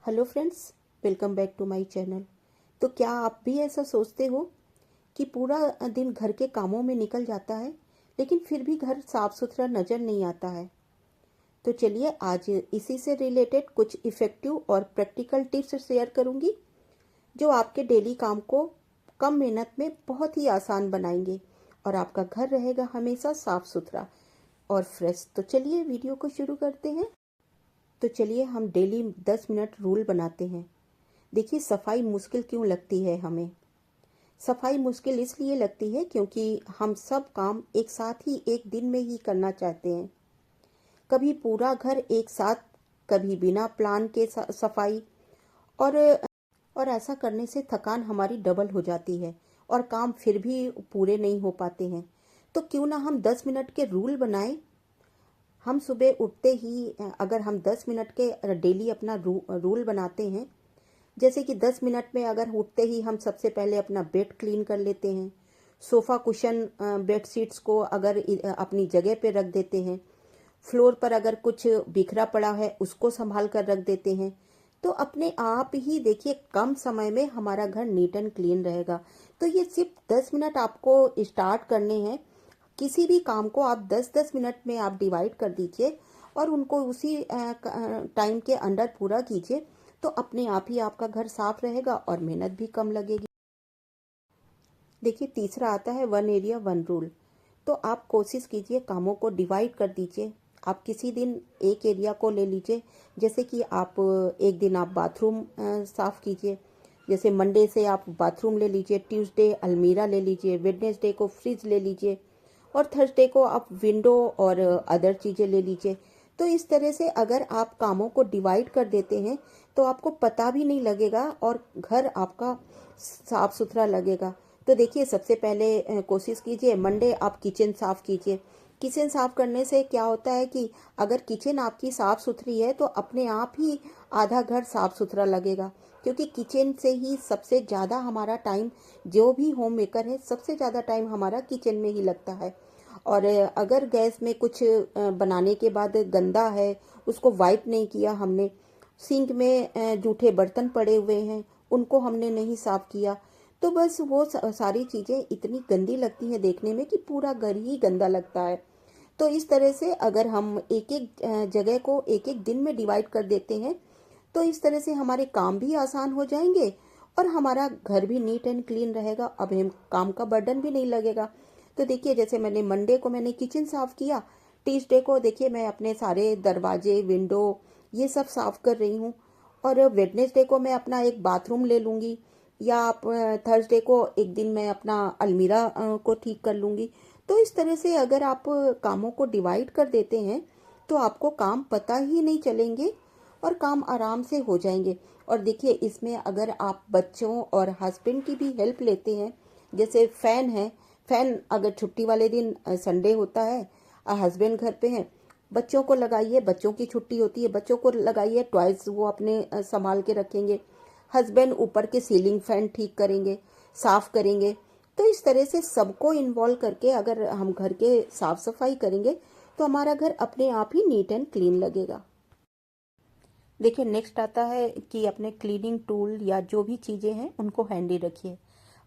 Hello friends, welcome back to my channel. तो क्या आप भी ऐसा सोचते हो कि पूरा दिन घर के कामों में निकल जाता है लेकिन फिर भी घर साफ सुथरा नज़र नहीं आता है? तो चलिए आज इसी से रिलेटेड कुछ इफ़ेक्टिव और प्रैक्टिकल टिप्स शेयर करूंगी जो आपके डेली काम को कम मेहनत में बहुत ही आसान बनाएंगे और आपका घर रहेगा हमेशा साफ सुथरा और फ्रेश। तो चलिए वीडियो को शुरू करते हैं। तो चलिए हम डेली 10 मिनट रूल बनाते हैं। देखिए, सफाई मुश्किल क्यों लगती है हमें? सफाई मुश्किल इसलिए लगती है क्योंकि हम सब काम एक साथ ही एक दिन में ही करना चाहते हैं। कभी पूरा घर एक साथ, कभी बिना प्लान के सफाई। और और ऐसा करने से थकान हमारी डबल हो जाती है और काम फिर भी पूरे नहीं हो पाते हैं। तो क्यों ना हम 10 मिनट के रूल बनाएं। हम सुबह उठते ही अगर हम 10 मिनट के डेली अपना रूल बनाते हैं, जैसे कि 10 मिनट में अगर उठते ही हम सबसे पहले अपना बेड क्लीन कर लेते हैं, सोफ़ा कुशन बेड शीट्स को अगर अपनी जगह पे रख देते हैं, फ्लोर पर अगर कुछ बिखरा पड़ा है उसको संभाल कर रख देते हैं, तो अपने आप ही देखिए कम समय में हमारा घर नीट एंड क्लीन रहेगा। तो ये सिर्फ 10 मिनट आपको स्टार्ट करने हैं। किसी भी काम को आप 10-10 मिनट में आप डिवाइड कर दीजिए और उनको उसी टाइम के अंदर पूरा कीजिए, तो अपने आप ही आपका घर साफ रहेगा और मेहनत भी कम लगेगी। देखिए, तीसरा आता है 1 एरिया 1 रूल। तो आप कोशिश कीजिए कामों को डिवाइड कर दीजिए। आप किसी दिन एक एरिया को ले लीजिए, जैसे कि आप एक दिन आप बाथरूम साफ कीजिए। जैसे मंडे से आप बाथरूम ले लीजिए, ट्यूसडे अलमीरा ले लीजिए, वेडनेसडे को फ्रिज ले लीजिए और थर्सडे को आप विंडो और अदर चीज़ें ले लीजिए। तो इस तरह से अगर आप कामों को डिवाइड कर देते हैं तो आपको पता भी नहीं लगेगा और घर आपका साफ सुथरा लगेगा। तो देखिए, सबसे पहले कोशिश कीजिए मंडे आप किचन साफ कीजिए। किचन साफ करने से क्या होता है कि अगर किचन आपकी साफ सुथरी है तो अपने आप ही आधा घर साफ सुथरा लगेगा, क्योंकि किचन से ही सबसे ज़्यादा हमारा टाइम, जो भी होम मेकर है सबसे ज़्यादा टाइम हमारा किचन में ही लगता है। और अगर गैस में कुछ बनाने के बाद गंदा है, उसको वाइप नहीं किया हमने, सिंक में जूठे बर्तन पड़े हुए हैं उनको हमने नहीं साफ किया, तो बस वो सारी चीज़ें इतनी गंदी लगती हैं देखने में कि पूरा घर ही गंदा लगता है। तो इस तरह से अगर हम एक एक जगह को एक एक दिन में डिवाइड कर देते हैं तो इस तरह से हमारे काम भी आसान हो जाएंगे और हमारा घर भी नीट एंड क्लीन रहेगा। अब हम काम का बर्डन भी नहीं लगेगा। तो देखिए, जैसे मैंने मंडे को मैंने किचन साफ किया, ट्यूसडे को देखिए मैं अपने सारे दरवाजे विंडो ये सब साफ कर रही हूँ, और वेडनेसडे को मैं अपना एक बाथरूम ले लूँगी, या आप थर्सडे को एक दिन मैं अपना अलमीरा को ठीक कर लूँगी। तो इस तरह से अगर आप कामों को डिवाइड कर देते हैं तो आपको काम पता ही नहीं चलेंगे और काम आराम से हो जाएंगे। और देखिए, इसमें अगर आप बच्चों और हस्बैंड की भी हेल्प लेते हैं, जैसे फैन है, फैन अगर छुट्टी वाले दिन संडे होता है, हस्बैंड घर पे हैं, बच्चों को लगाइए, बच्चों की छुट्टी होती है बच्चों को लगाइए, टॉयज वो अपने संभाल के रखेंगे। हस्बैंड ऊपर के सीलिंग फैन ठीक करेंगे, साफ करेंगे। तो इस तरह से सबको इन्वॉल्व करके अगर हम घर के साफ सफाई करेंगे तो हमारा घर अपने आप ही नीट एंड क्लीन लगेगा। देखिए, नेक्स्ट आता है कि अपने क्लीनिंग टूल या जो भी चीज़ें हैं उनको हैंडी रखिए।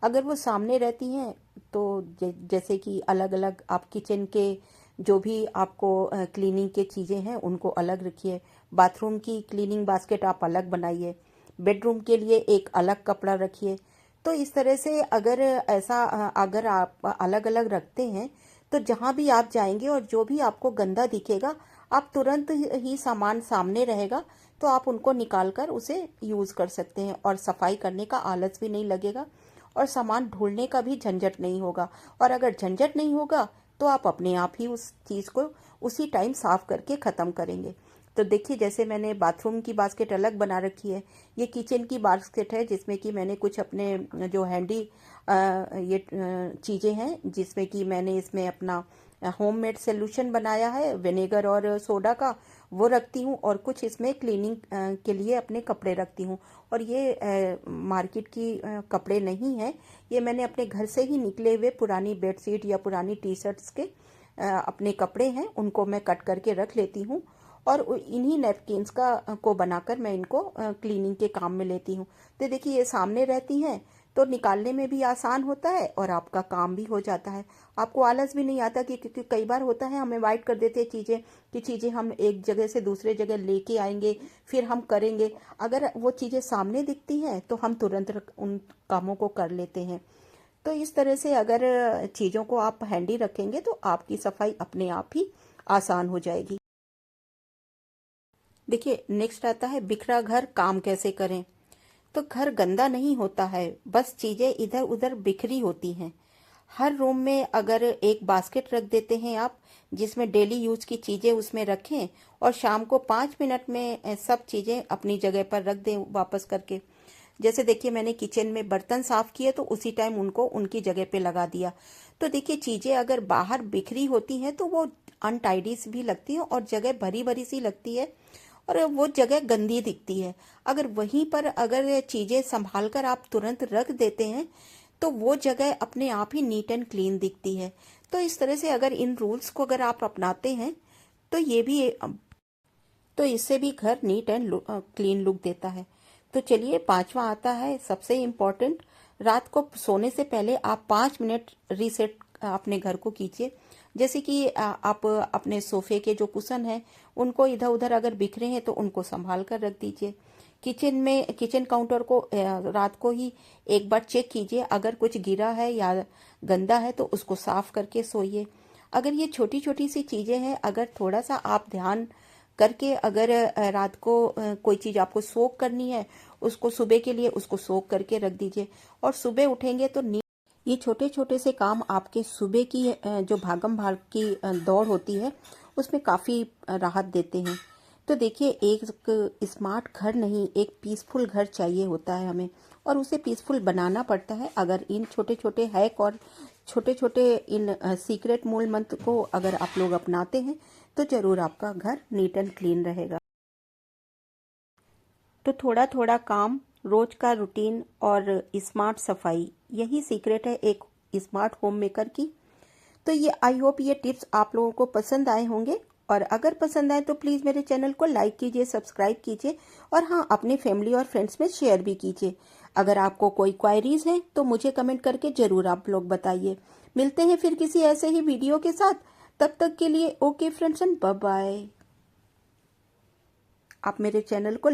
अगर वो सामने रहती हैं तो जैसे कि अलग अलग आप किचन के जो भी आपको क्लीनिंग के चीज़ें हैं उनको अलग रखिए। बाथरूम की क्लीनिंग बास्केट आप अलग बनाइए, बेडरूम के लिए एक अलग कपड़ा रखिए। तो इस तरह से अगर ऐसा अगर आप अलग अलग रखते हैं तो जहाँ भी आप जाएंगे और जो भी आपको गंदा दिखेगा, आप तुरंत ही सामान सामने रहेगा तो आप उनको निकाल कर उसे यूज़ कर सकते हैं और सफाई करने का आलस भी नहीं लगेगा और सामान ढूंढने का भी झंझट नहीं होगा। और अगर झंझट नहीं होगा तो आप अपने आप ही उस चीज़ को उसी टाइम साफ करके ख़त्म करेंगे। तो देखिए, जैसे मैंने बाथरूम की बास्केट अलग बना रखी है, ये किचन की बास्केट है जिसमें कि मैंने कुछ अपने जो हैंडी ये चीज़ें हैं जिसमें कि मैंने इसमें अपना होममेड सॉल्यूशन बनाया है विनेगर और सोडा का, वो रखती हूँ, और कुछ इसमें क्लीनिंग के लिए अपने कपड़े रखती हूँ। और ये मार्केट की कपड़े नहीं हैं, ये मैंने अपने घर से ही निकले हुए पुरानी बेडशीट या पुरानी टी शर्ट्स के अपने कपड़े हैं, उनको मैं कट करके रख लेती हूँ। और इन्हीं नैपकिन्स का को बनाकर मैं इनको क्लीनिंग के काम में लेती हूँ। तो देखिए ये सामने रहती हैं तो निकालने में भी आसान होता है और आपका काम भी हो जाता है। आपको आलस भी नहीं आता कि क्योंकि कई बार होता है हम अवॉइड कर देते हैं चीज़ें कि चीज़ें हम एक जगह से दूसरे जगह लेके आएंगे फिर हम करेंगे। अगर वो चीज़ें सामने दिखती हैं तो हम तुरंत उन कामों को कर लेते हैं। तो इस तरह से अगर चीज़ों को आप हैंडी रखेंगे तो आपकी सफाई अपने आप ही आसान हो जाएगी। देखिए नेक्स्ट आता है बिखरा घर काम कैसे करें। तो घर गंदा नहीं होता है, बस चीज़ें इधर उधर बिखरी होती हैं। हर रूम में अगर एक बास्केट रख देते हैं आप जिसमें डेली यूज की चीज़ें उसमें रखें और शाम को 5 मिनट में सब चीज़ें अपनी जगह पर रख दें वापस करके। जैसे देखिए मैंने किचन में बर्तन साफ किए तो उसी टाइम उनको उनकी जगह पे लगा दिया। तो देखिए चीज़ें अगर बाहर बिखरी होती हैं तो वो अनटाइडी सी भी लगती है और जगह भरी भरी सी लगती है और वो जगह गंदी दिखती है। अगर वहीं पर अगर चीज़ें संभाल कर आप तुरंत रख देते हैं तो वो जगह अपने आप ही नीट एंड क्लीन दिखती है। तो इस तरह से अगर इन रूल्स को अगर आप अपनाते हैं तो ये भी तो इससे भी घर नीट एंड क्लीन लुक देता है। तो चलिए पांचवा आता है सबसे इम्पोर्टेंट। रात को सोने से पहले आप 5 मिनट रीसेट अपने घर को कीजिए। जैसे कि आप अपने सोफे के जो कुशन हैं उनको इधर उधर अगर बिखरे हैं तो उनको संभाल कर रख दीजिए। किचन काउंटर को रात को ही एक बार चेक कीजिए, अगर कुछ गिरा है या गंदा है तो उसको साफ करके सोइए। अगर ये छोटी छोटी सी चीज़ें हैं, अगर थोड़ा सा आप ध्यान करके अगर रात को कोई चीज़ आपको सोक करनी है उसको सुबह के लिए उसको सोक करके रख दीजिए और सुबह उठेंगे तो ये छोटे छोटे से काम आपके सुबह की जो भागम भाग की दौड़ होती है उसमें काफ़ी राहत देते हैं। तो देखिए एक स्मार्ट घर नहीं, एक पीसफुल घर चाहिए होता है हमें और उसे पीसफुल बनाना पड़ता है। अगर इन छोटे छोटे हैक और छोटे छोटे इन सीक्रेट मूल मंत्र को अगर आप लोग अपनाते हैं तो जरूर आपका घर नीट एंड क्लीन रहेगा। तो थोड़ा थोड़ा काम, रोज का रूटीन और स्मार्ट सफाई, यही सीक्रेट है एक स्मार्ट होम मेकर की। तो ये आई होप ये टिप्स आप लोगों को पसंद आए होंगे और अगर पसंद आए तो प्लीज़ मेरे चैनल को लाइक कीजिए, सब्सक्राइब कीजिए और हाँ अपनी फैमिली और फ्रेंड्स में शेयर भी कीजिए। अगर आपको कोई क्वायरीज है तो मुझे कमेंट करके ज़रूर आप लोग बताइए। मिलते हैं फिर किसी ऐसे ही वीडियो के साथ, तब तक के लिए okay friends and bye bye. आप मेरे चैनल को